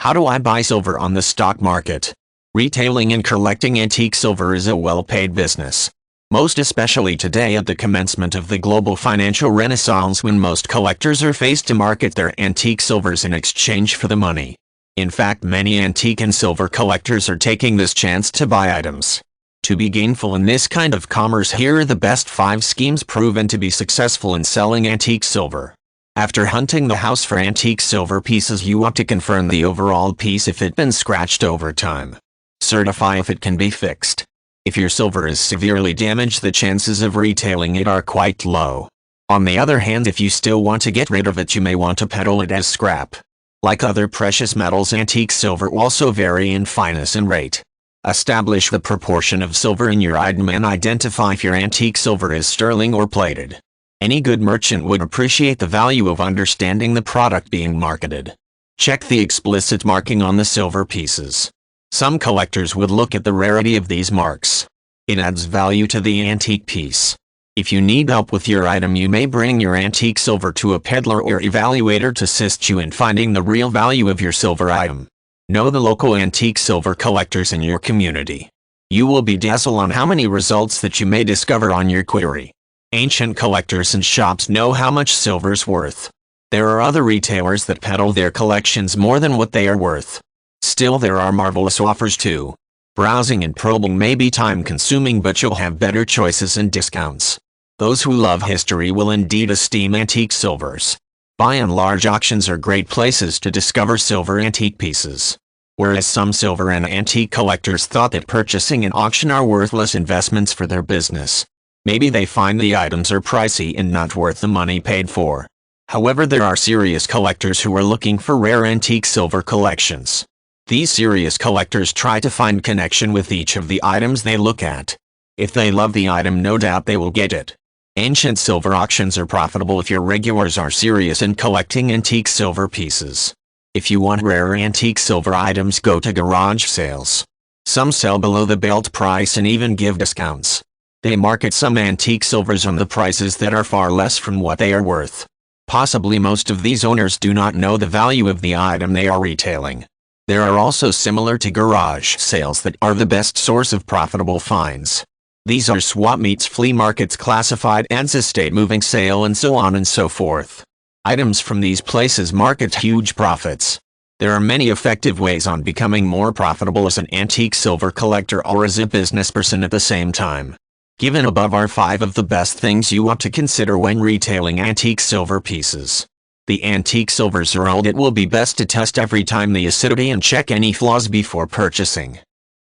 How do I buy silver on the stock market? Retailing and collecting antique silver is a well-paid business. Most especially today at the commencement of the global financial renaissance, when most collectors are faced to market their antique silvers in exchange for the money. In fact, many antique and silver collectors are taking this chance to buy items. To be gainful in this kind of commerce, here are the best 5 schemes proven to be successful in selling antique silver. After hunting the house for antique silver pieces, you want to confirm the overall piece if it's been scratched over time. Certify if it can be fixed. If your silver is severely damaged, the chances of retailing it are quite low. On the other hand, if you still want to get rid of it, you may want to peddle it as scrap. Like other precious metals, antique silver also vary in fineness and rate. Establish the proportion of silver in your item and identify if your antique silver is sterling or plated. Any good merchant would appreciate the value of understanding the product being marketed. Check the explicit marking on the silver pieces. Some collectors would look at the rarity of these marks. It adds value to the antique piece. If you need help with your item, you may bring your antique silver to a peddler or evaluator to assist you in finding the real value of your silver item. Know the local antique silver collectors in your community. You will be dazzled on how many results that you may discover on your query. Ancient collectors and shops know how much silver's worth. There are other retailers that peddle their collections more than what they are worth. Still, there are marvelous offers too. Browsing and probing may be time-consuming, but you'll have better choices and discounts. Those who love history will indeed esteem antique silvers. By and large, auctions are great places to discover silver antique pieces. Whereas some silver and antique collectors thought that purchasing an auction are worthless investments for their business. Maybe they find the items are pricey and not worth the money paid for. However, there are serious collectors who are looking for rare antique silver collections. These serious collectors try to find connection with each of the items they look at. If they love the item, no doubt they will get it. Ancient silver auctions are profitable if your regulars are serious in collecting antique silver pieces. If you want rare antique silver items, go to garage sales. Some sell below the belt price and even give discounts. They market some antique silvers on the prices that are far less from what they are worth. Possibly most of these owners do not know the value of the item they are retailing. There are also similar to garage sales that are the best source of profitable finds. These are swap meets, flea markets, classified ads, estate moving sale, and so on and so forth. Items from these places market huge profits. There are many effective ways on becoming more profitable as an antique silver collector or as a business person at the same time. Given above are 5 of the best things you want to consider when retailing antique silver pieces. The antique silvers are old. It will be best to test every time the acidity and check any flaws before purchasing.